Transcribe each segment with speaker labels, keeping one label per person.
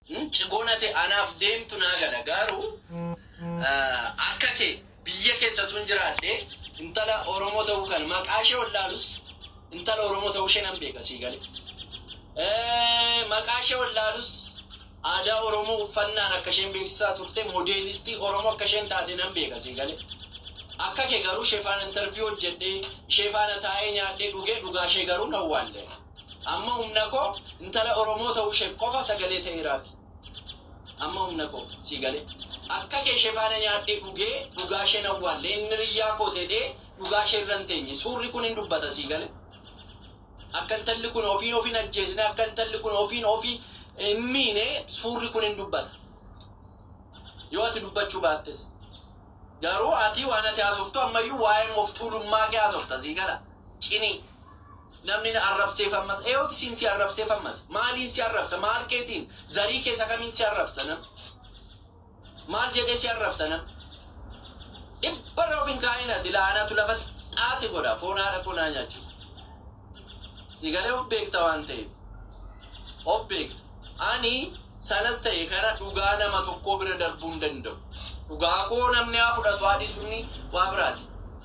Speaker 1: Cigoonate anaaf deemtu naa gala garuu akka kee biyya keessatu hin jiraadhe intala Oromoo ta'uu kan maqaa ishee wallaalus intala Oromoo ta'uu ishee nan beeka sii galee. Maqaa ishee wallaalus aadaa Oromoo uffannaan akka isheen beeksisaa turte moodeelistii Oromoo akka isheen taate nan beeka sii galee. Akka kee garuu ishee faana interviyuu hojjedhee ishee faana taa'ee nyaadhee dhugee dhugaa ishee garuu nan waalle. Amma humna koo intala Oromoo ta'uu isheef qofa sagalee ta'eeraati. Amma humna koo sii galee. Akka kee ishee faana nyaadhee dhugee dhugaa ishee nan waalle. Inni riyyaa koo ta'ee dhugaa ishee irra hin teenye. Suurri kun hin dubbata sii galee. Akka intalli kun ofiin ajjeesne akka intalli kun ofiin miine suurri kun hin dubbata. Yoo ati dubbachuu baattes. Garuu ati waan ati haasoftu ammayyuu waa'ee of tuulummaa kee haasofta sii gala. Cinii. Namni na arrabseefammas. Eeyooti siin si arrabseefammas. Maaliin si arrabsa? Maal keetiin? Zarii keessa kamiin si arrabsa nam? Maal jedhee si arrabsa nam? Dhibbarra of hin kaa'inati laanatu lafatti xaasi godha foon haadha kunaa nyaachuuf. Si galee of beekta waan ta'eef. Of beekta. Ani sanas ta'e kana dhugaa nama tokkoo bira darbuu hin danda'u. Dhugaa koo namni haa fudhatu haadhi sunni waa biraati.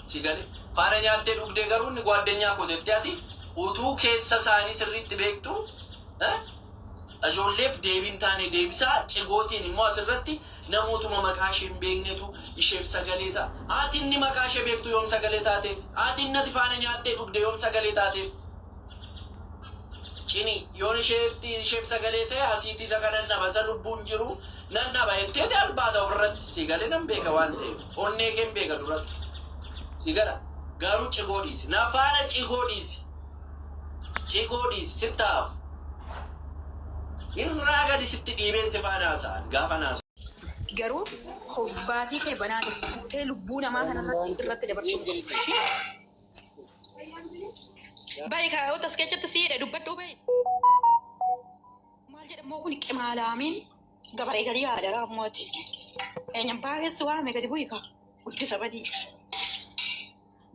Speaker 1: Si galee faana nyaattee dhugdee garuu inni gwaaddanyaa koo jettee ati utuu keessa isaanii sirriitti beektu ijoolleef deebiin taane deebisaa cigootiin immoo asirratti namootuma maqaa ishee hin beeknetu isheef sagalee ta'a. Ati inni maqaa ishee beektu yoom sagalee taateef? Ati inni ati faana nyaattee dhugde yoom sagalee taateef? Cini yoon isheef sagalee ta'e asiitii isa kanan naba isa lubbuun jiru nan naba jetteeti albaata ofirratti si galee nan beeka waan ta'eef onnee kee hin beeka duratti si gala garuu cigoo dhiisi na faana cigoo dhiisi. Cigoo sittaaf irraa gadi sitti dhiibeen si faana haasa'an gaafa naasa.
Speaker 2: Garuu hobbaatii kee banaa fuutee lubbuu namaa kanarratti irratti dabarsuuf baay'ee kaa'oo taskeechatti siidhe dubbadhuu baay'ee. Maal jedhamoo kun qimaalaamiin gabaree gadi yaadara ammooti. Eenyaan baay'eessi waame gadi bu'ii kaa guddisa badii.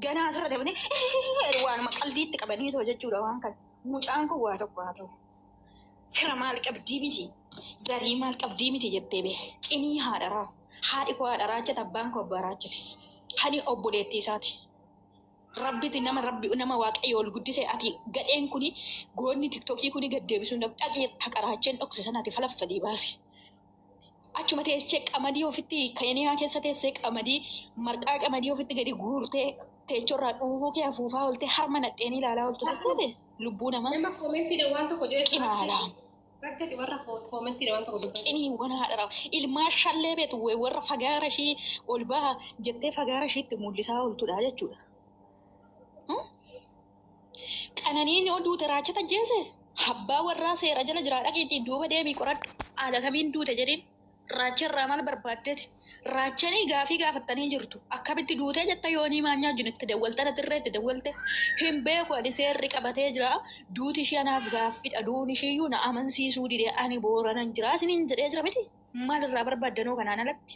Speaker 2: Ganaa asirra dabanii waanuma qalbiitti qabanii too jechuudha waan kana. Mucaan kun waa tokko haa ta'u. Fira maal qabdii miti. Zarii maal qabdii miti jettee bee. Cimii haadharaa. Haadhi koo haadharaa jette abbaan koo abbaa raachite. Hani obboleettii isaati. Rabbitti nama waaqayyo ol guddise ati gadheen kuni goonni tiktookii kuni gad deebisuun dhaqee haqaraacheen dhokse sanaati falaffadii baasi. Achuma teessee qamadii ofitti Keeniyaa keessa teessee qamadii marqaa qamadii ofitti gadi guurtee teechorraa dhuufuu kee afuufaa ooltee harma nadheen ilaalaa ooltu sassaate lubbuu namaa.
Speaker 3: Nama koomentiidhaan waan tokko jedhe
Speaker 2: qimaalaan.
Speaker 3: Rakkati warra koomentiidhaan waan tokko dubbatu.
Speaker 2: Qiniiwwan haadharaa ilmaa shallee beetu warra fagaara ishii ol baha jettee fagaara ishiitti mul'isaa ooltudha jechuudha. Qananiin oduu raachata jeese abbaa warraa seera jala jiraa dhaqiitii duuba deemii qoradhu haala kamiin duute jedhin raacharraa maal barbaaddeeti raachanii gaafii gaafattanii jirtu akkamitti duutee jetta yoonii maanyaa wajjin itti dawwaltana dirree itti dawwalte hin beeku ani seerri qabatee jira duuti ishee anaaf gaaffidha duun isheeyyuu na amansiisuu didee ani booranan jira isiniin jedhee jira miti maalirraa barbaaddanoo kanaan alatti.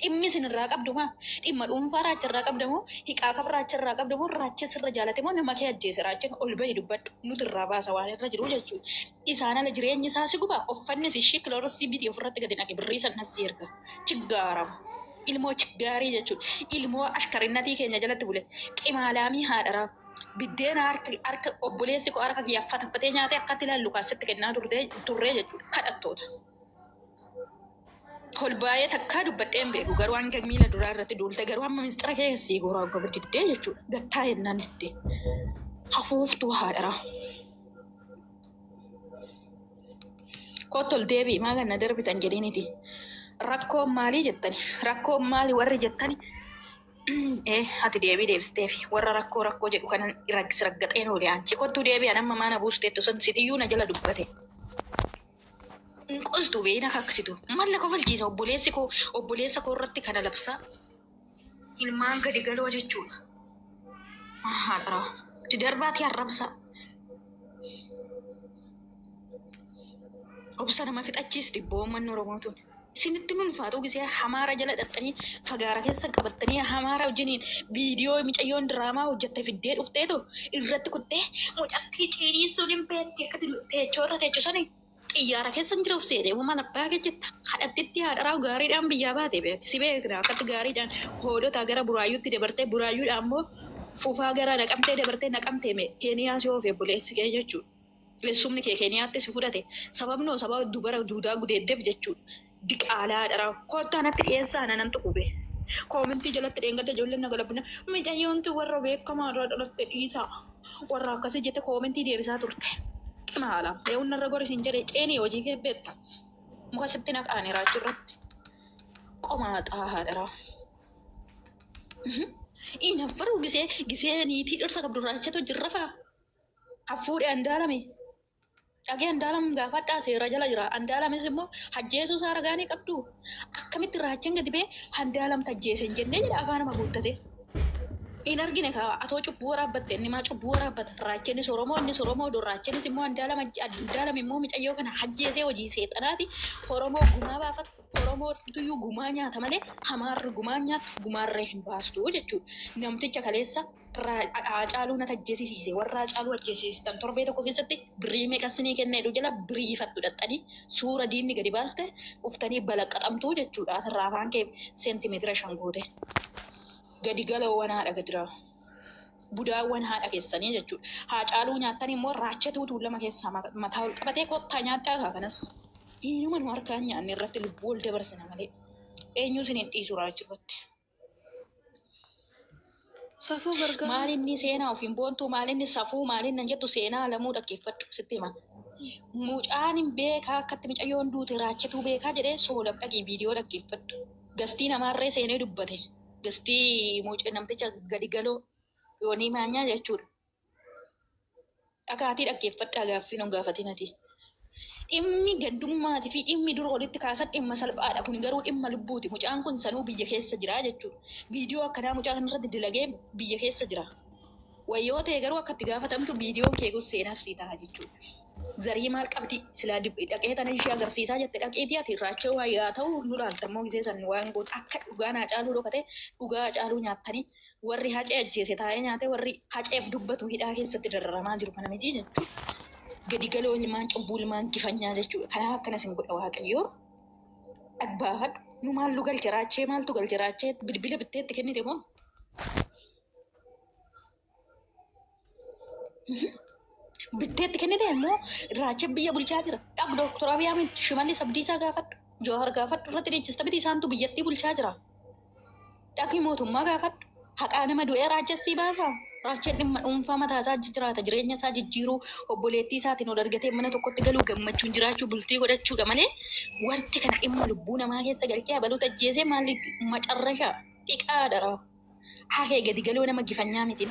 Speaker 2: Dhimmi sinirraa qabdu maa dhimma dhuunfaa raacharraa qabdamoo hiiqaa qaba raacharraa qabdamoo raachis irra jaalatamoo nama kee ajjeese raachan ol bahii dubbadhu nuti irraa baasa waan irra jiru jechuudha. Isaan ala jireenyi isaa si guba uffanni si ishee kiloorisii bitii ofirratti gadi naqe birrii san nasi erga chiggaarama ilmoo chiggaarii jechuudha. Ilmoo ashkarinnatii keenya jalatti bule qimaalaamii haadharaa biddeen harka obboleessi koo harka kiyyaa fatafatee nyaatee akkatti ilaallu kaasitti kennaa turree jechuudha kadhattoota. Kolbaayee takkaa dubbadheen beeku garuu hanga miila duraa irratti duulte garuu amma ministeera keessii goraa gaba diddee jechuudha. Gattaa yennaan diddee hafuuftuu haadharaa. Kottol deebii maa ganna darbitan jedheeniti. Rakkoon maalii jettani? Rakkoon maalii warri jettani? Ati deebii deebisteefi warra rakkoo jedhu kanan raggaxeen oole anchi kottuu deebii anamma maana buusteettu sun sitiyyuu na jala dubbate. Qostu beena kaksitu malla kofalchiisa obboleessa koo irratti kana labsaa ilmaan gadi galoo jechuudha. Haadharaa itti darbaati arrabsaa. Obsa nama fixachiisti boommanni Oromootuun. Isinitti ulfaatu gisee hamaara jala dhaxxanii fagaara keessan qabattanii hamaara wajjiniin viidiyoo micayyoon diraamaa hojjattee fiddee dhufteetu irratti kuttee mucattii ciinii sun hin beekne akkati teechoo irra teechu sanii xiyyaara keessa hin jira of seedhee uumaan abbaa kee jetta kadhattitti haadharaa gaariidhaan biyyaa baate beekti si beekna akkatti gaariidhaan hoolota gara buraayyuutti dabartee buraayyuudhaan immoo fufaa gara naqamtee dabartee naqamtee keeniyaa si oofee buleessi kee jechuudha. Leessumni kee keeniyaatti si fudhate sababnoo sababa dubara duudaa gudeeddeef jechuudha. Diqaalaa haadharaa kottaa natti dhiyeessaa nanan tuqube. Koomentii jalatti dheengadda ijoolleen na galabbina miidhayyoonti warra beekamaa irraa dhalatte dhiisaa warra akkasii jette koomentii deebisaa turte. Maala yeewun narra gorisiin jedhee ceenii hojii kee beekta muka sitti naqaanii raachuu irratti qomaa xaahaadharaa. Inaffaru gisee niitii dhirsa qabdu raachatu jirrafaa hafuudhe andaalame dhagee andaalam gaafadhaa seera jala jira andaalamis immoo hajjeesuu isaa ragaanii qabdu akkamitti raachan gadi bee andaalam tajjeesen jennee jedha afaan nama guuttate. In argine kaa atoo cubbuu waraabbatte inni maa cubbuu waraabbata raachenis Oromoo dur raachenis immoo andaalam immoo micayyoo kana hajjeesee hojii seexanaati Oromoo gumaa baafata Oromoo tuyyuu gumaa nyaata malee hamaarri gumaa nyaata gumaarree hin baastu jechuudha. Namticha kaleessa Haacaaluu na tajjeesisiise warra Haacaaluu ajjeesisiistan torbee tokko keessatti birii meeqasinii kenneedhu jala biriifattu dhaxxanii suura diinni gadi baaste uftanii balaqqaxamtuu jechuudha. Asirraa afaan kee seentimeetira 5 goote. Gadi galoowwan haadha gadiraa budaawwan haadha keessanii jechuudha. Haacaaluu nyaattan immoo raachetuutu lama keessaa mataa ol qabatee kottaa nyaadhaa kanas. Inuma nu harkaan nyaanne irratti lubbuu ol dabarsina malee eenyu isiniin dhiisu raachifatti.
Speaker 3: Safuu gargaara.
Speaker 2: Maalinni seenaa ofiin boontuu maalinni safuu maalinni jettu seenaa lamuu dhaggeeffadhu sitti hima. Mucaan hin beekaa akkatti micayyoon duute raachetuu beekaa jedhee soolam dhagii viidiyoo dhaggeeffadhu. Gastii namaarree seenee dubbate. Gastii mucaa namticha gadi galoo yoonii maanyaa jechuudha. Dhagaatii dhaggeeffadhaa gaaffii nun gaafatinati. Dhimmi gandummaatii fi dhimmi dura walitti kaasan dhimma salphaadha. Kun garuu dhimma lubbuuti. Mucaan kun sanuu biyya keessa jira jechuudha. Viidiyoo akkanaa mucaa kanarratti dilagee biyya keessa jira. Wayyoo ta'e garuu akka itti gaafatamtu viidiyoon kee gus seenaaf sii ta'a jechuudha. Zarii maal qabdi? Silaa dhaqee tana ishee agarsiisaa jette dhaqeetii ati raachee wayyaa ta'uu nu laaltammoo gisee san waan goon akka dhugaa Haacaaluu dhokate dhugaa Haacaaluu nyaattanii warri hacee ajjeese taa'ee nyaatee warri haceef dubbatu hidhaa keessatti dararamaa jiru kana miti jechuudha. Gadi galoo ilmaan cubbuu ilmaan gifanyaa jechuudha. Kanaaf akkanas hin godha Waaqayyoo. Dhagbaafadhu. Nu maaltu galche raachee maaltu galche raachee bilbila bitteetti kennite moo? Bitteetti kennite immoo raachee biyya bulchaa jira. Dhaq Dooktor Abiy Ahmed Shimallis Abdiisaa gaafadhu. Jawahar gaafadhu irratti dhiichista biti isaantu biyyattii bulchaa jira. Dhaqi mootummaa gaafadhu. Haqaa nama du'ee raachessii baafa. Raacheen dhimma dhuunfaa mataa isaa jiraata jireenya isaa jijjiiruu obboleettii isaatiin ol argatee mana tokkotti galuu gammachuun jiraachuu bultii godhachuudha malee wanti kana dhimma lubbuu namaa keessa galchee abaluu tajjeesee maalli macarrashaa dhiqaa daraa hahee gadi galoo nama gifanyaa miti.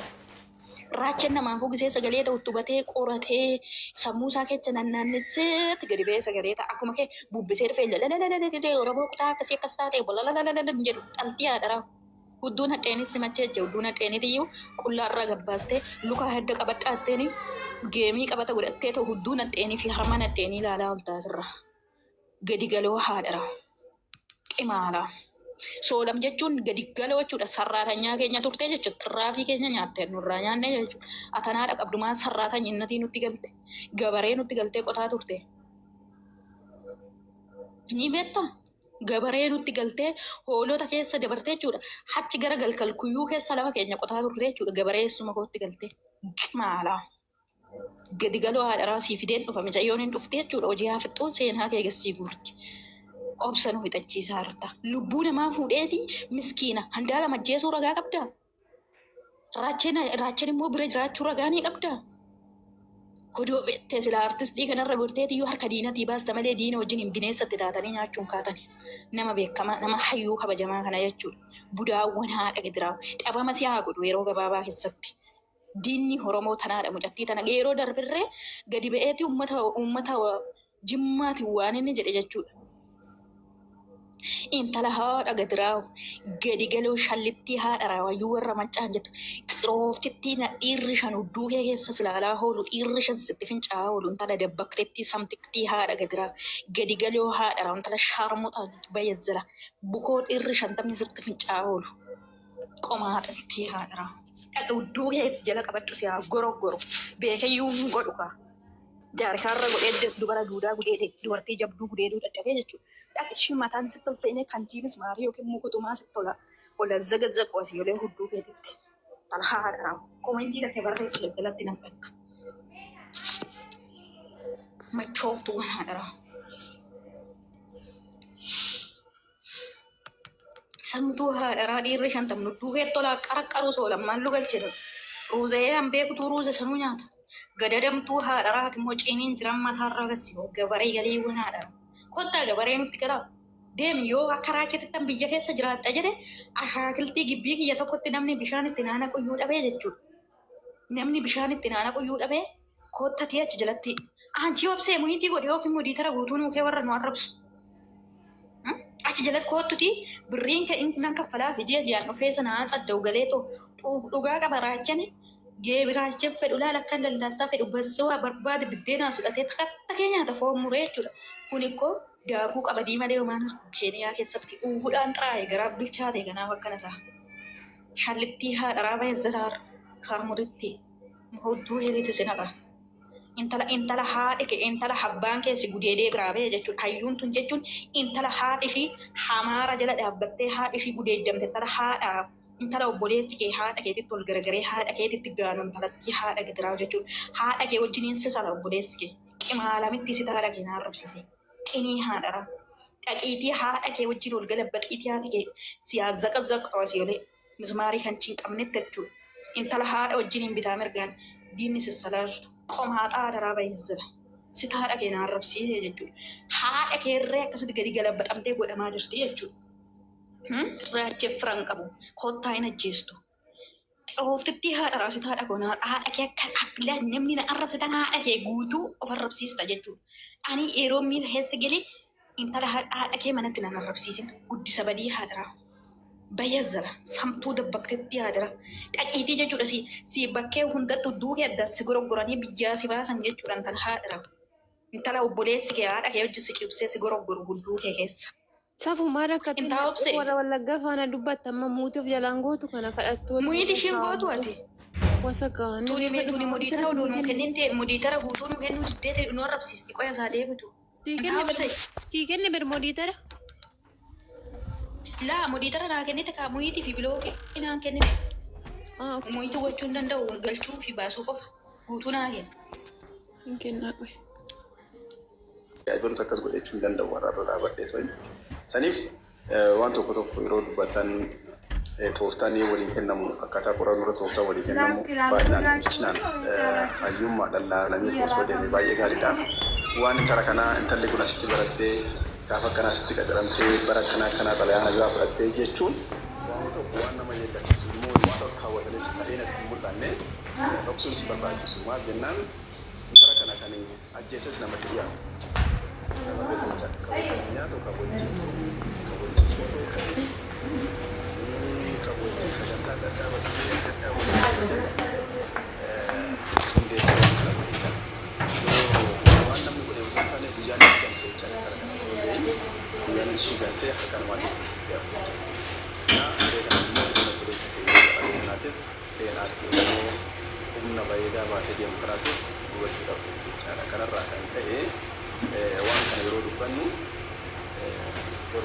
Speaker 2: Raacheen namaafuu gisee sagalee ta'u tubatee qoratee sammuu isaa keessa naannesseetti gadi ba'ee sagalee ta'a akkuma kee bubbisee dhufee lalalalalalalee Oromoo kutaa akkasii akkas taatee bolalalalalalan jedhu dhaltii haadharaa. Hudduun hadheenis simachee jira. Hudduun hadheeniitiyyuu qullaarraa gabbaastee luka hedda qabadhaatteeni geemii qabata godhattee ta'u hudduun hadheenii fi harman hadheenii ilaalaa ol taasirra. Gadi galoo haadhara. Qimaalaa. Soolam jechuun gadi galoo jechuudha. Sarraatanyaa keenya turtee jechuudha. Tirraafii keenya nyaattee nurraa nyaannee jechuudha. Atanaadha qabdumaan sarraatan innatii nutti galte. Gabaree nutti galtee qotaa turte. Ni beektaa? Gabaree nutti galtee hoolota keessa dabartee jechuudha. Hachi gara galkalkuyyuu keessa lafa keenya qotaa turte jechuudha. Gabareessuma kootti galtee. Maalaa. Gadi galoo haadharaa sii fideen dhufa micayyoon hin dhufte jechuudha. Hojii haafixxuun seenaa kee gassii guurti. Obsa nu hixachiisaa harta. Lubbuu namaa fuudheetii miskiina. Handaala majjeesuu ragaa qabdaa? Raacheen immoo bira jiraachuu ragaa ni qabdaa? Kodoo beektee silaa artistii kanarra gorteetiyyuu harka diinatii baasta malee diina wajjin hin bineensatti taatanii nyaachuun kaatani. Nama beekamaa nama hayyuu kabajamaa kana jechuudha. Budaawwan haadha gidiraawu dhabama si haa godhu yeroo gabaabaa keessatti. Diinni Oromoo tanaadha mucattii tana yeroo darbirree gadi ba'eeti uummata jimmaatiin waan inni jedhe jechuudha. Intala haadha gidiraawu gadi galoo shallittii haadha raawayyuu warra maccaan jettu. Xirooftitti na dhiirri shan hudduu kee keessa silaalaa oolu dhiirri shan sitti fincaa'aa oolu intala dabbaqteetti samtiktii haadha gidiraawu gadi galoo haadha raawu intala shaarmuxaa bayezzala bukoo dhiirri shantamni sirti fincaa'aa oolu qomaatatti haadha raawu. Dhaqa hudduu kee jala qabadhu si haa goroggoro beekayyuu hin godhu kaa. jaarkaarra godhee dubara duudaa gudee dubartii jabduu gudee dadhabee jechuudha. Dhaqishii mataan sitti ol seenee kan jiibis maarii yookiin mukutumaa sitti ola zagazaqu asii olee hudduu keetitti. Tan haadha komentii takkee barreessee jalatti nam dhakka. Machooftuu waan haadha. Samtuu haadha dhiirri shantam nudduu heettolaa qarqaruu soolammaan lugalchedha. Ruuzee hambee kutuu ruuze sanuu nyaata. Gadadamtuu haadha immoo ciniin jiran mataarraa agarsiisu gabaree galiiwwan haadha. Kottaa gabaree nutti galaa. Deemi yoo akka raakeetittan biyya keessa jiraadha jedhe ashaakiltii gibbii kiyya tokkotti namni bishaan itti naana qoyyuu dhabee jechuudha. Namni bishaan itti naana qoyyuu dhabee kottatii achi jalatti aanchii obsee muhiitii godhee ofii mudii tara guutuu nuukee warra nu arrabsu. Achi jalatti kottutii birriin ka'in kaffalaa fi ji'a dhufee sanaa tsadda'u galee dhugaa qaba raachane geebiraachee fedhu laala akka lallaasaa fedhu bassawaa barbaade biddeenaa fudhatee takka keenyaata foon muree jechuudha. Kun ikkoo daakuu qabadii malee homaan keeniyaa keessatti dhuunfuudhaan xaa'ee garaa bilchaate kanaaf akkana ta'a. Shallittii haadharaa baay'ee zaraar harmuritti hodduu hiriitti sinaqa. Intala haadhi kee intala habbaan keessi gudeedee biraabee jechuudha. Hayyuun tun jechuun intala haadhi fi hamaara jala dhaabbattee haadhi fi gudeeddamte intala haadha intala obboleessi kee haadha keetitti ol garagaree haadha keetitti gaanu intalatti haadha gidiraa jechuudha. Haadha kee wajjiniin sisala obboleessi kee qimaalamitti si haadha kee naarrabsise. Qinii haadhara. Dhaqiitii haadha kee wajjin ol galabbaxiitii haati kee siyaa zaqazaqaa si olee mizmaarii kan hin qabnetti jechuudha. Intala haadha wajjiniin bitaa mirgaan diinni sissalaartu. Qomaadhaa daraa baay'isira. Si haadha kee naarrabsiise jechuudha. Haadha kee irree akkasutti gadi galabbaxamtee godhamaa jirti jechuudha. Raachee firan qabu. Kottaa hin ajjeestu. Ooftitti haadha raasita haadha koonaa haadha kee akka namni na arrabsitan haadha kee guutuu of arrabsiista jechuudha. Ani yeroo miira keessa galee intala haadha kee manatti nan arrabsiisin guddisa badii haadharaa. Bayyazara samtuu dabbaqtetti haadhara. Dhaqiitii jechuudha si bakkee hunda dhudduu kee adda si goroggoranii biyyaa si baasan jechuudha intala haadhara. Intala obboleessi kee haadha kee hojii si cibsee si goroggoru hudduu kee keessa.
Speaker 3: Safu maal akka warra wallaggaa faana dubbatta amma muutii of jalaan gootu kana kadhattu.
Speaker 2: Muyiiti ishiin gootu ati.
Speaker 3: Wasa kaan.
Speaker 2: Tuni mudiitara oduu nuu kenninte mudiitara guutuu nuu kennu diddee nu arrabsiisti qoya isaa deebitu.
Speaker 3: Sii kenne bir mudiitara.
Speaker 2: Laa mudiitara naa kennite kaa muyiitii fi biloo inaan kennite. Muyiitii gochuu hin danda'u galchuu fi baasuu qofa guutuu naa kenna.
Speaker 3: Siin kennaa qoy.
Speaker 4: Ajaa'iboota akkas godhachuu hin danda'u warra dhaabadhee to'in. Saniif waan tokko yeroo dubbatan tooftaan waliin kennamu akkaataa qorannoo irra tooftaa walii kennamu baay'inaan bilchinaan hayyummaa dhallaa lamee osoo deeme baay'ee gaariidha. Waan intala kanaa intalli kun asitti barattee gaafa akkanaa asitti qacaramtee bara akkanaa xalayaana biraa fudhattee jechuun waan tokko waan nama yeellasiisu immoo waan tokko kaawwatanis ta'ee natti hin mul'anne dhoksuunis barbaachisu. Maaf jennaan intala kana kan ajjeesses namatti dhiyaatu. Kabajaan kabajaan nyaatu kabajaan footoo kabajaan sagantaa adda addaa bakkee adda addaa waliin qindeessee waan kana godhee jira. Waan namni godhee osoo hin taane guyyaanis gantee jira kana osoo hin ta'in guyyaanis ishii gantee harka namaatti dhiyaatu jira. Hiree kana immoo hiree obboleessa keenya qabeenyaatis hireen aartii immoo humna bareedaa baatee deemu kanaatis hubachuudhaaf jechaadha. Kanarraa kan ka'e waan kana yeroo dubbannu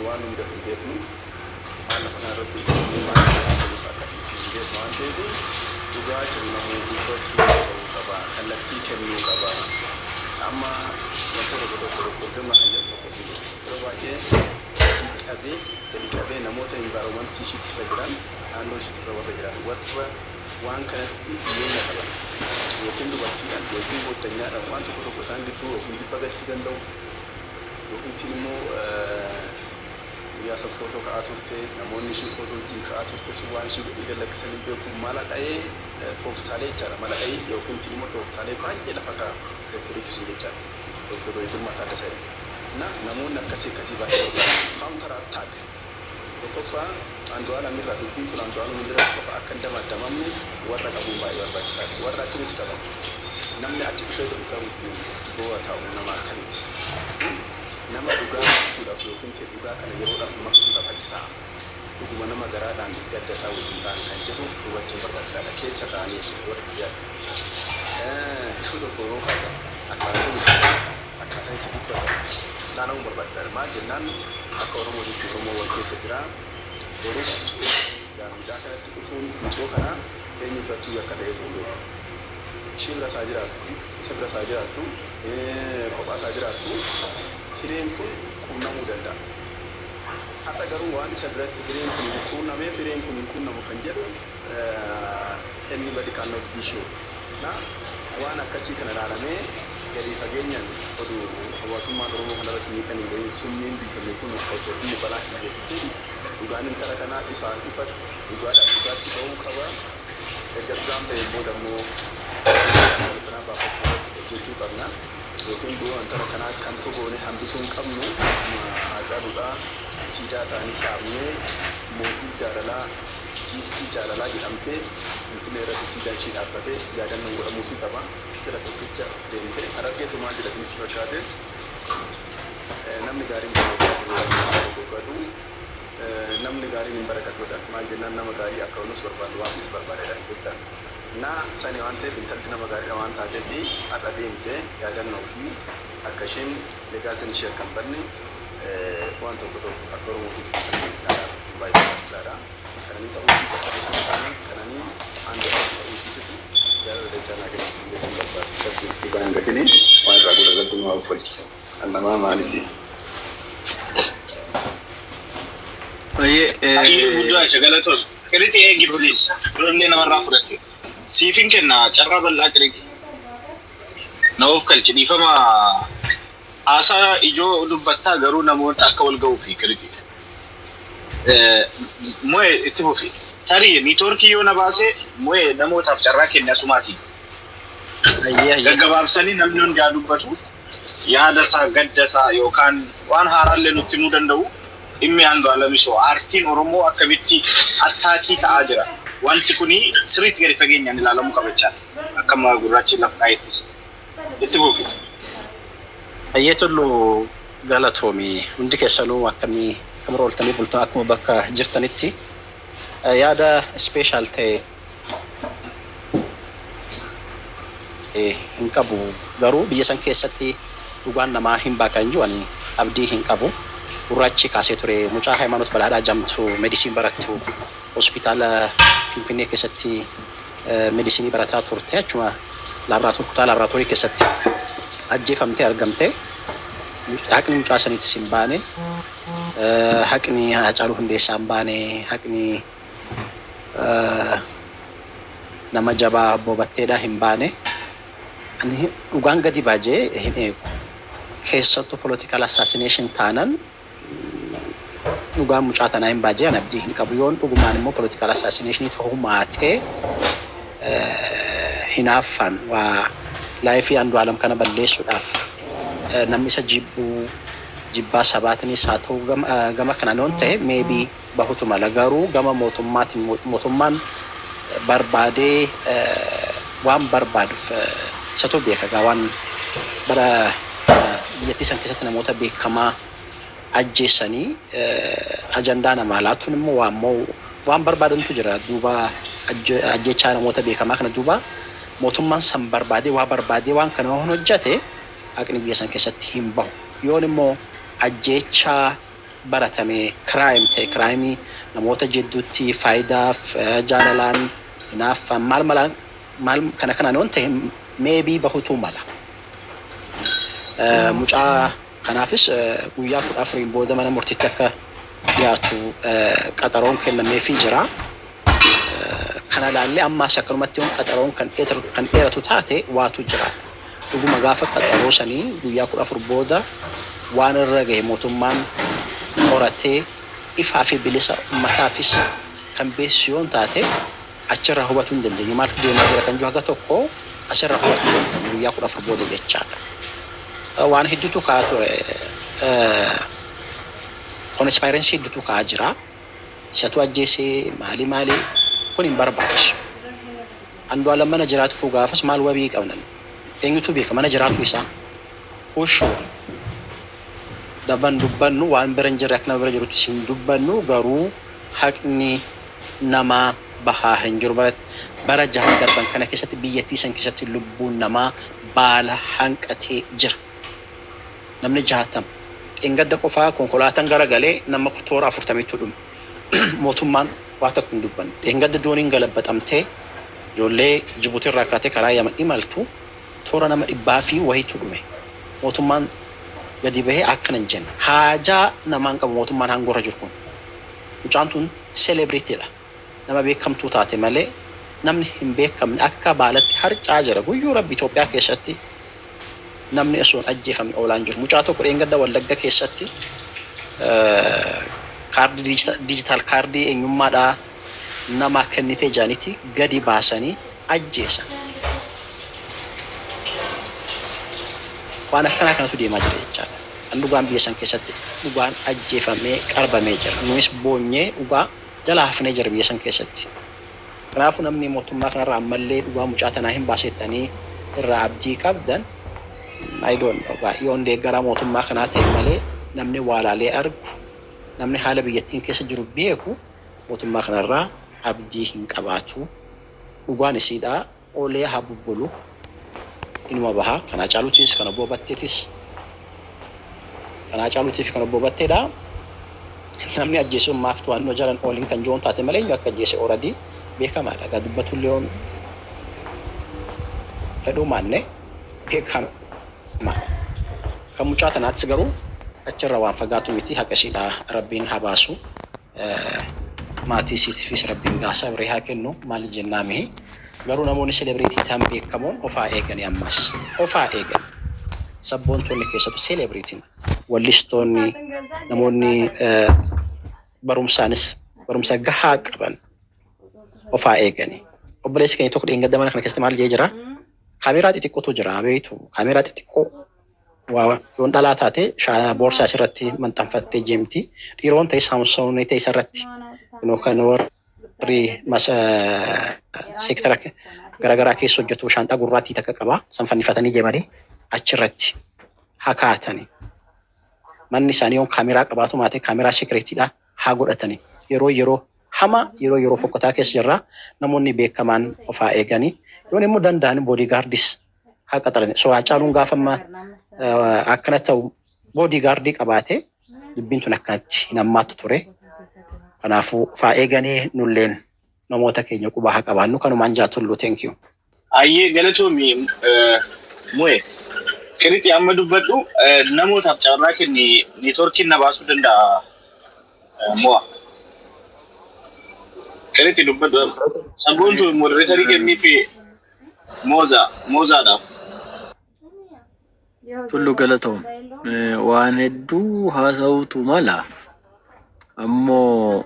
Speaker 4: waan hundatu hin beeknu haala kanarratti akka dhiisnu hin beeknu waan ta'eef dhugaa cimnamuu dubbachuu qaba kallattii kennuu qaba. Amma wantoota tokko girma kan jedhu tokko si jira yeroo baay'ee gadi qabee namoota envaayiromantii ishittirra jiran naannoo ishittirra warra jiran warra waan kanatti dhiyeenya qaban yookiin dubartiidhaan yookiin goddanyaadhaan waan tokko isaan gidduu yookiin jibba galchuu danda'u yookiin immoo guyyaa footoo ka'aa turte namoonni ishii footoo wajjin ka'aa turte sun waan ishii godhii gallakkisan hin beeku mala dha'ee tooftaalee jechaadha. Mala dha'ee yookiin immoo tooftaalee baay'ee lafa ka'a dooktarii Kisuun jechaadha. Dooktarii Girmaa Taaddasaa jedhama. Namoonni akkasii baay'ee barbaachisu. Kaawuntara attaak tokkoffaa Andu'aalam irraa dubbiin kun Andu'aalam irraa qofa akka hin damaaddamamne warra qabuun baay'ee barbaachisaadha. Warra akkamitti qaban namni achi dhufee isa boo'a taa'u nama akkamiiti. Nama dhugaa maqsuudhaaf yookiin dhugaa kana yeroodhaaf maqsuudhaaf achi taa'ama. Dhuguma nama garaadhaan gadda isaa wajjin ta'an kan jedhu hubachuun barbaachisaadha. Keessa ta'anii jechuudha warra biyyaa jechuudha. Ishuu tokko yeroo kaasan akkaataa itti dubbatan naannoo barbaachisaadha. Maal jennaan akka Oromoo jechuun Oromoo wal keessa jira. Borus mucaa kanatti dhufuun mucoo kanaa eenyu birattuu akka ta'e ta'uu ishee bira isaa jiraattu, isa bira isaa jiraattu, kophaa isaa jiraattu hireen kun quunnamuu danda'a. Har'a garuu waan isa biratti hireen kun quunnameef hireen kun hin quunnamu kan jedhu inni badi kaannootu bishoo. Waan akkasii kana ilaalamee gadi fageenyaan oduu hawaasummaan Oromoo kanarratti miidhanii ga'ee summiin biqilni kun osoo inni balaa hin geessisin dhugaan intala kanaa dhugaatti ba'uu qaba. Erga dhugaan ba'e booda immoo intala kanaa baafachuu irratti hojjechuu qabna. Yookiin du'a intala kanaa kan togoone hambisuu hin qabnu Haacaaluudhaa siidaa isaanii dhaabnee mootii jaalalaa giiftii jaalalaa jedhamtee Finfinnee irratti siidaan ishee dhaabbatee yaadannoo godhamuufii qaba. Sira tokkicha deemtee Harargeetu maal jedha isinitti fakkaate namni gaariin bobbadu namni gaariin hin barakatuudha. Maal jennaan nama gaarii akka onus barbaadu waanis barbaadeedha jettaan. Sani waan ta'eef intalli nama gaariidha waan taateef har'a deemtee yaadannoo fi akka isheen legaasin ishee akka hin banne waan tokko akka Oromootiif kan baay'ee barbaachisaadha. Kananii ta'uu ishee barbaadu sun taanee kananii hanga ta'uu isheetitu jaalala dachaa naa kennisan jechuun barbaadu. Dhugaa hin gatini waan irraa godha galtu nama uffalchi. Kan namaa maaliiti?
Speaker 5: Ayyee guddaa isa galatoon. Qiritti eegi bilis. Durallee namarraa fudhate. Siifin kenna carraa bal'aa qiritti. Na of kalchi dhiifama haasaa ijoo dubbattaa garuu namoota akka wal ga'uu fi qiritti. Mo'ee itti fufi. Tarii niitoorkii yoo na baase mo'ee namootaaf carraa kenna sumaati. Gaggabaabsanii namni hundaa dubbatu yaada isaa gadda isaa yookaan waan haaraallee nutti himuu danda'u dhimmi Andu'aalamisoo aartiin Oromoo akkamitti attaakii ta'aa jira. Wanti kuni sirriitti gadi fageenyaan ilaalamuu qabachaa akkama gurraachi lafa kaa'ettis itti fufi.
Speaker 6: Ayyee tollu galatoomii hundi keessanuu akkamii akkama ooltanii bultan akkuma bakka jirtanitti yaada ispeeshaal ta'e hin qabu. Garuu biyya san keessatti dhugaan namaa hin baaqan jiru ani abdii hin qabu. Gurraachi kaasee ture mucaa Hayimaanoot Balaadhaa jamtu medisiin barattu hospitaala Finfinnee keessatti medisiinii barataa turte achuma kutaa laaboraatoorii keessatti ajjeefamtee argamte. Haqni mucaa saniitis hin baane, haqni Haacaaluu Hundeessaa hin baane, haqni nama jabaa Boobatteedhaa hin baane. Dhugaan gadi baajee hin eegu. Keessattuu political assassination taanan dhugaan mucaa tanaa hin baajee an abdii hin qabu. Yoon dhugumaan immoo political assassination ta'uu maatee hinaaffaan waa laayifii Andu'aalam kana balleessuudhaaf namni isa jibbaa sabaatinis haa ta'u gama kanaan yoon ta'e meebii bahutu mala. Garuu gama mootummaan barbaadee waan barbaaduuf isatu beeka. Waan bara biyyattii san keessatti namoota beekamaa ajjeessanii ajandaa namaa laatuun immoo waan barbaadantu jira. Duuba ajjechaa namoota beekamaa kana duuba mootummaan san barbaadee waan kana hojjate haqni biyya san keessatti hin bahu. Yoon immoo ajjechaa baratame kiraayim ta'e kiraayimii namoota jidduutti faayidaaf jaalalaan hinaaffaan maal kanaan yoon ta'e meebii bahutu mala. Mucaa kanaafis guyyaa 14 booda mana murtiitti akka dhiyaatu qaxaroon kennameefii jira. Kana ilaallee ammaas akkanumatti yoon qaxaroon kan dheeratu taate waatu jira. Dhuguma gaafa qaxaroo sanii guyyaa 14 booda waan irra gahe mootummaan qoratee ifaa fi bilisa uummataafis kan beeksisu yoon taate achirraa hubachuu hin dandeenye. Maal deemaa jira kan jiru haga tokko asirraa hubachuu dandeenye guyyaa 14 booda jechaadha. Waan hedduutu ka'aa ture. Konspirensii hedduutu ka'aa jira. Isatu ajjeesee maali kun hin barbaachisu. Andu'aalam mana jiraatuuf gaafas maal wabii qabnan. Eenyutu beeka mana jiraatu isaa? Ushuun. Dubbannu waan bira hin jirre akka nama bira jirutti hin dubbannu garuu haqni namaa bahaa hin jiru. bara jahan darban kana keessatti biyyattii san keessatti lubbuun namaa baala hanqatee jira. Namni 60 engadda qofaa konkolaataan garagalee nama toora 40 dhume. Mootummaan waan takka hin dubbanne. Engadda dooniin galabbatamtee ijoollee Jibuutii irraa kaatee karaa Yaman imaltu toora nama 100 wayiitu dhume. Mootummaan gadi bahee akkana hin jenne. Haajaa namaan qabu mootummaan hangorra jiru kun. Mucaan tun celebrityidha. Nama beekamtuu taate malee namni hin beekamne akka baalatti harcaa jira. Guyyuu Rabbi Itoophiyaa keessatti namni osoo ajjeefamee oolaan jiru. Mucaa tokko engadda Wallagga keessatti kaardii digital kaardii eenyummaadhaa nama kennitee jaanitti gadi baasanii ajjeesan. Waan akkana kanatu deemaa jira jechaadha. Kan dhugaan biyya san keessatti dhugaan ajjeefamee qarbamee jira. Nunis boonyee dhugaa jala hafnee jira biyya san keessatti. Kanaafuu namni mootummaa kanarraa ammallee dhugaa mucaa tanaa hin baasettanii irraa abdii qabdan I don't know. Yoon deeggaraa mootummaa kanaa ta'e malee namni waalaalee argu namni haala biyyattiin keessa jiru beeku mootummaa kanarraa abdii hin qabaatu. Dhugaan isiidhaa oolee haa bubbulu inuma baha. Kanaa caaluutis kana boobatteetis kanaa caaluutiif kana boobatteedha. Namni ajjeesuun maaf to'annoo jalan ooliin kan jiruun taate malee akka ajjeese already beekamaadha. Gaa dubbatullee yoon fedhuu maanne beekama. Kan mucaa tanaatis garuu achirra waan fagaatu miti haqa isiidhaa Rabbiin haa baasu. Maatii isiitiifis Rabbiin gaasa biree haa kennu maal jennaa mihi. Garuu namoonni celebritii ta'an beekamoon ofaa eeganii ammas ofaa eegan. Sabboontoonni keessattuu celebritiin wallistoonni namoonni barumsaanis barumsa gahaa qaban ofaa eeganii. Obboleessi keenya tokko dheengadda mana kana keessatti maal jee jira? Kaameeraa xixiqqootu jira beektu. Kaameeraa xixiqqoo yoon dhalaa taate boorsaa isirratti maxxanfattee jirti. Dhiiroon ta'e Saamsoonii ta'e isarratti kan warri seektara garaagaraa keessa hojjetu shaanxaa gurraattii takka qaba. San fannifatanii deemanii achirratti hakaatanii. Manni isaanii yoon kaameeraa qabaatu maatee kaameeraa seekiretiidhaa haa godhatanii. Yeroo hama yeroo fokkotaa keessa jirra namoonni beekamaan ofaa eeganii. Yoon immoo danda'an boodigaardis haa qaxarani. So Hacaaluun gaafa amma akkana ta'u boodigaardii qabaate dubbiin tun akkanatti hin hammaatu ture. Kanaafuu ofaa eeganii nulleen namoota keenya qubaa haa qabaannu kanumaan jaatullu. Thank you.
Speaker 5: Ayyee galatoomii Mo'ee. Qiriixi amma dubbadhu namootaaf carraa kenni neetworkiin na baasuu danda'a Mo'a. Qiriixi dubbadhu sabboontu modereetarii kennii fi moozaadhaaf.
Speaker 7: Tullu galatoom waan hedduu haasa'uutu mala ammoo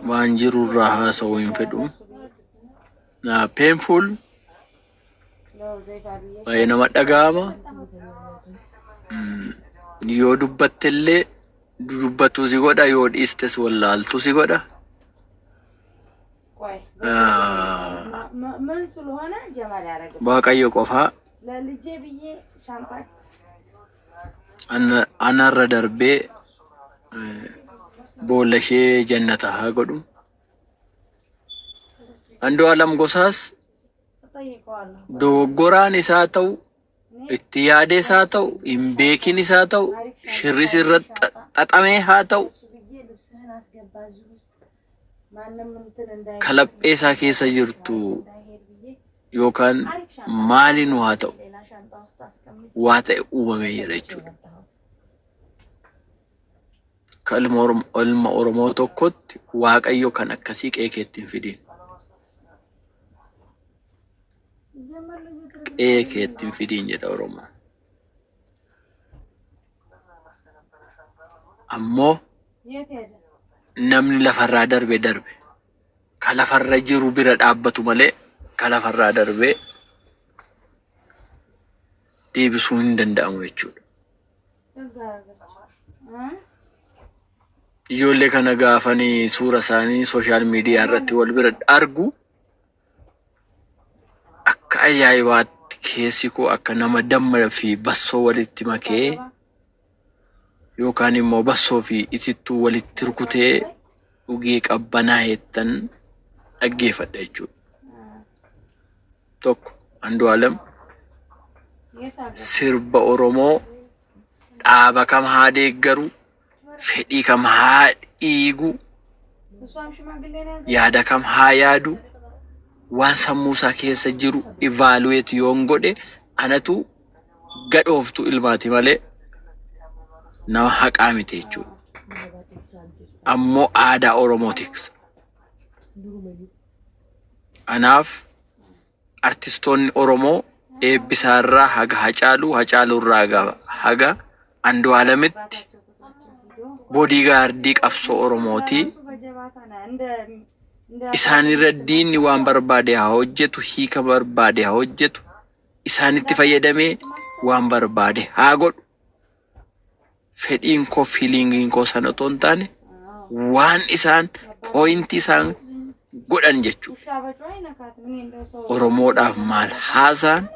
Speaker 7: waan jirurraa haasa'uu hin fedhu. Painful baay'ee nama dhaga'ama. Yoo dubbattellee dubbattuu si godha yoo dhiistes wallaaltuu si godha. Waaqayyo qofaa anarra darbee boolla ishee jannata haa godhu. Andu'aalam Gosaas dogoggoraan isaa ta'u itti yaadee isaa ta'u hin beekin isaa ta'u shirris irra xaxamee haa ta'u kalaphee isaa keessa jirtu yookaan maaliin haa ta'u waa ta'e uumamee jira jechuudha. Ilma Oromoo tokkotti Waaqayyo kan akkasii qeekeetti hin fidin. Qeekeetti hin fidin jedha Oromoo. Ammoo namni lafarraa darbe ka lafarra jiru bira dhaabbatu malee ka lafarraa darbee deebisuu hin danda'amu jechuudha. Ijoollee kana gaafanii suura isaanii sooshaal miidiyaa irratti wal bira argu akka ajaa'ibaatti keessi koo akka nama damma fi bassoo walitti makee yookaan immoo bassoo fi itittuu walitti rukutee dhugee qabbanaa heettan dhaggeeffadha jechuudha. tokko Andu'aalam sirba Oromoo dhaaba kam haa deeggaru, fedhii kam haa dhiigu, yaada kam haa yaadu, waan sammuu isaa keessa jiru evaluate yoon godhe anatu gadhooftu ilmaati malee nama haqaa miti jechuudha. Ammoo aadaa Oromoo tiksa. Anaaf artistoonni Oromoo eebbisaarraa haga Hacaaluurraa haga Andu'aalamitti boodigaardii qabsoo Oromooti. Isaanirra diinni waan barbaade haa hojjetu, hiika barbaade haa hojjetu, isaanitti fayyadamee waan barbaade haa godhu. Fedhiin koo fiiliingiin koo sana otoo hin taane waan isaan pooyintii isaan godhan jechuudha. Oromoodhaaf maal haasaan,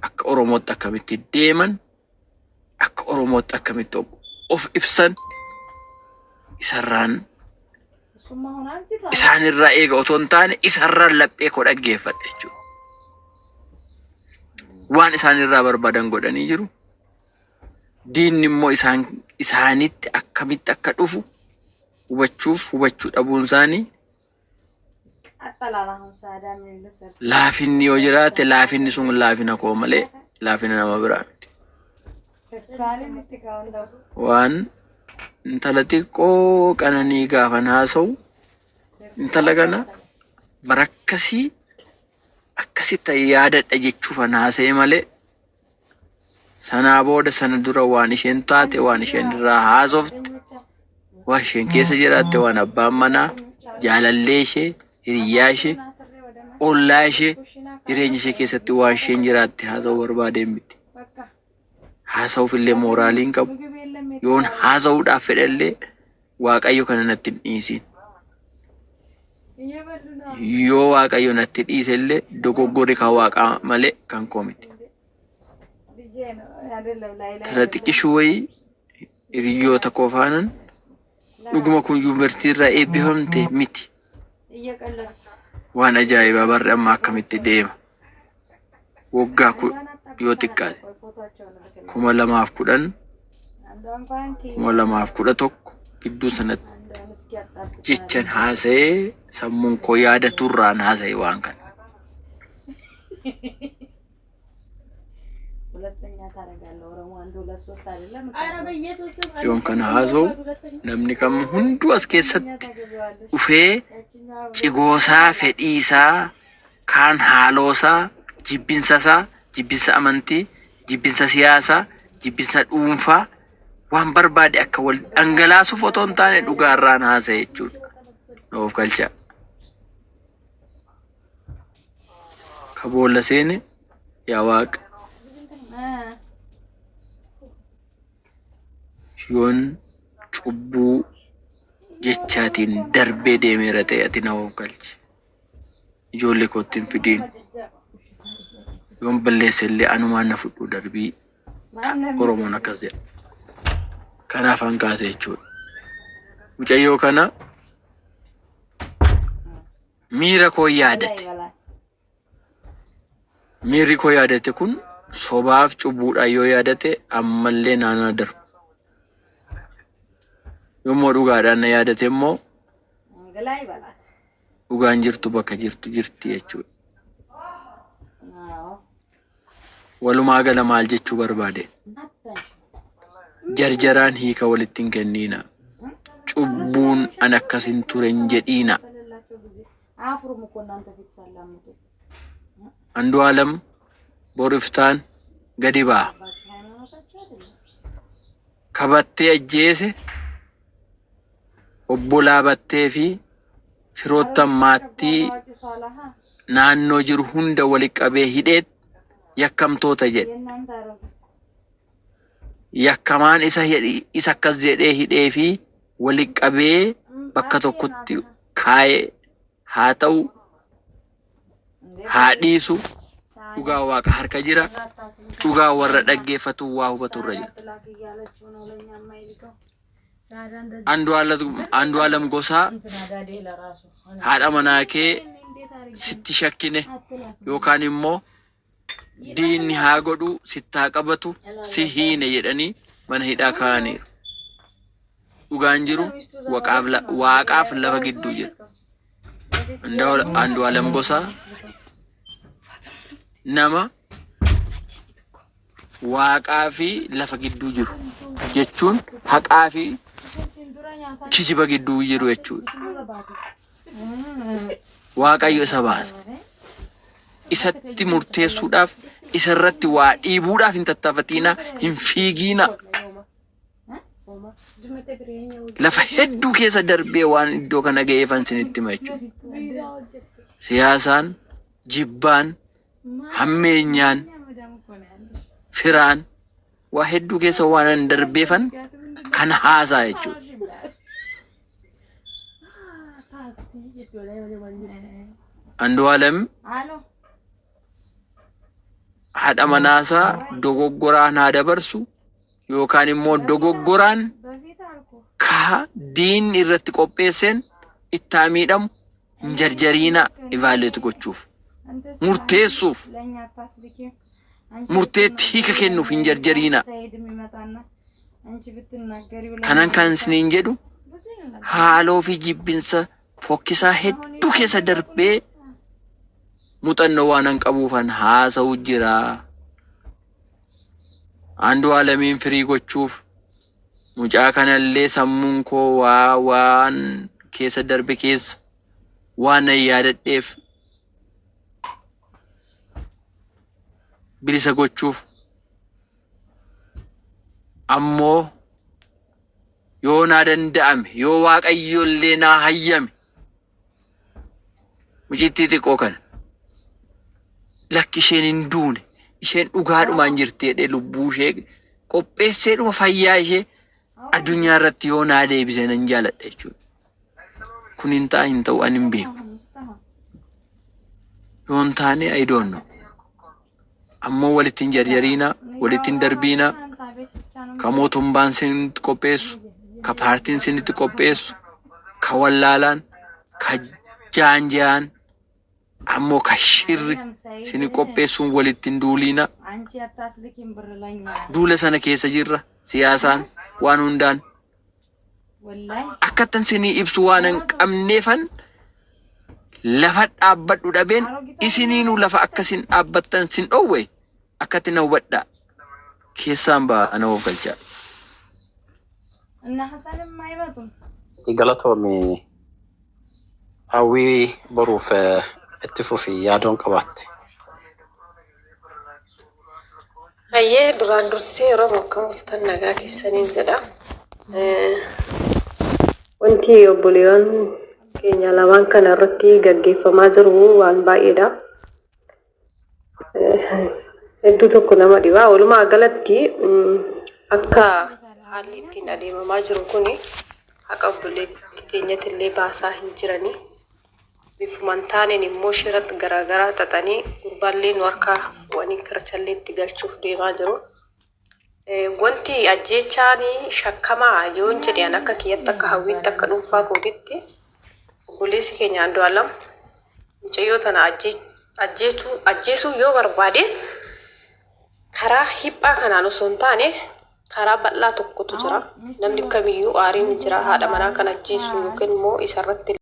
Speaker 7: akka Oromootti akkamitti deeman, akka Oromootti akkamitti of ibsan isarraan isaanirraa eega otoo hin taane isarraan laphee koo dhaggeeffadha jechuudha. Waan isaanirraa barbaadan godhanii jiru. Diinni immoo isaanitti akkamitti akka dhufu hubachuu dhabuun isaanii laafinni yoo jiraate laafinni sun laafina koo malee laafina nama biraa miti. Waan intala xiqqoo qananii gaafan haasa'u intala kana barakkasii akkasitti yaadadha jechuufan haasa'e malee sanaa booda sana dura waan isheen taate waan isheen irraa haasofte waan isheen keessa jiraatte waan abbaan manaa jaalallee ishee hiriyyaa ishee ollaa ishee jireenya ishee keessatti waan isheen jiraatte haasa'uu barbaadeen miti. Haasa'uuf illee mooraaliin qabu yoon haasa'uudhaaf fedhallee Waaqayyo kana natti hin dhiisin. Yoo Waaqayyo natti dhiise illee dogoggorri kan Waaqaa malee kan koo miti. Tana xiqqishuu wayii hiriyoota koo faanan dhuguma kun yuunivarsiitii irraa eebbifamte miti. Waan ajaa'ibaa barri amma akkamitti deema. Waggaa yoo xiqqaate 2010 2011 gidduu sanatti jechan haasa'ee sammuun koo yaada turraan haasa'e waan kana. Yoon kana haasa'u namni kam hunduu as keessatti dhufee cigoosaa, fedhiisaa, kaan haaloosaa, jibbinsasaa, jibbinsa amantii, jibbinsa siyaasaa, jibbinsa dhuunfaa waan barbaade akka wal dhangalaasuuf otoo hin taane dhugaarraan haasa'e jechuudha. Of galchaa. Ka boolla seene yaa Waaqa. Yoon cubbuu jechaatiin darbee deemeera ta'e ati na of galchi. Ijoollee kootti hin fidiin. Yoon balleesse illee anumaan na fudhu darbii. Oromoon akkas jedha. Kanaaf hangaase jechuudha. Mucayyoo kana miira koo yaadate. Miirri koo yaadate kun sobaaf cubbuudhaan yoo yaadate ammallee naannoo darbu. Yommuu dhugaadhaan na yaadate immoo dhugaan jirtu bakka jirtu jirti jechuudha. Walumaa gala maal jechuu barbaade? Jarjaraan hiika walitti hin kenniina. Cubbuun an akkasin ture hin jedhiina. Andu'aalam boriftaan gadi ba'a. Kabattee ajjeese obbolaa battee fi firoottan maattii naannoo jiru hunda walitti qabee hidheet yakkamtoota jedhe. Yakkamaan isa akkas jedhee hidhee fi walitti qabee bakka tokkotti kaa'ee haa ta'u haa dhiisu dhugaa Waaqa harka jira. Dhugaa warra dhaggeeffatu waa hubatu irra jira. Andu'aalam Gosaa haadha manaa kee sitti shakkine yookaan immoo diinni haa godhu sitti haa qabatu si hiine jedhanii mana hidhaa kaa'aniiru. Dhugaan jiru waaqaaf lafa gidduu jira. Andu'aalem Gosaa nama waaqaa fi lafa gidduu jiru jechuun haqaa fi kijiba gidduu jiru jechuudha. Waaqayyo isa baasa. Isatti murteessuudhaaf isarratti waa dhiibuudhaaf hin tattaafatinaa, hin fiiginaa. Lafa hedduu keessa darbee waan iddoo kana ga'eefan sinitti hima jechuudha. Siyaasaan, jibbaan, hammeenyaan, firaan waa hedduu keessa waan darbeefan kan haasaa jechuudha. Andu'aalem haadha manaasaa dogoggoraan haa dabarsu yookaan immoo dogoggoraan ka diinni irratti qopheesseen itti haa miidhamu hin jarjariina ivaaleetu gochuuf murteessuuf murteetti hiika kennuuf hin jarjariina. Kanan kan isiniin jedhu haaloo fi jibbinsa fokkisaa hedduu keessa darbee muuxannoo waan an qabuufan haasa'u jira. Andu'aalemiin firii gochuuf mucaa kanallee sammuun koo waan keessa darbe keessa waan yaadadheef bilisa gochuuf ammoo yoo naa danda'ame yoo waaqayyollee naa hayyame mucittii xiqqoo kana lakki isheen hin duune isheen dhugaadhumaan jirti jedhee lubbuu ishee qopheesseedhuma fayyaa ishee addunyaa irratti yoo naa deebise nan jaaladha jechuudha. Kun hin ta'u ani hin beeku. Yoo hin taane I don't know. Ammoo walitti hin jarjariina, walitti hin darbiina, ka mootummaan sinitti qopheessu, ka paartiin sinitti qopheessu, ka wallaalaan, ka jaanjaan, ammoo ka shirri sini qopheessuun walitti hin duuliina. Duula sana keessa jirra siyaasaan waan hundaan. Akkatan sinii ibsu waan hin qabneefan lafa dhaabbadhu dhabeen isiniinuu lafa akkasin dhaabbattan sin dhowwe akkatti na hubadhaa keessaan ba'a ana of galchaa.
Speaker 6: Galatoomii hawwii boruuf itti fufii yaadoon qabaatte.
Speaker 3: Hayyee duraan dursee yeroo bakka murtan nagaa keessaniin jedha. Wanti obboleewwan keenya lamaan kana irratti gaggeeffamaa jiru waan baay'eedha. Hedduu tokko nama dhibaa. Walumaa galatti akka haalli ittiin adeemamaa jiru kuni haqa obboleetti keenyatillee baasaa hin jirani. Bifumaan taaneen immoo shirratti garaagaraa xaxanii gurbaallee nu harkaa wanii karchalleetti galchuuf deemaa jiru. Wanti ajjeechaanii shakkamaa yoon jedhan akka kiyyatti akka hawwiitti akka dhuunfaa kootitti obboleessi keenya Andu'aalem mucayyoo tana ajjeesuu yoo barbaade karaa hiphaa kanaan osoo hin taane karaa bal'aa tokkotu jira. Namni kamiyyuu aariin jira haadha manaa kan ajjeesu yookiin immoo isarratti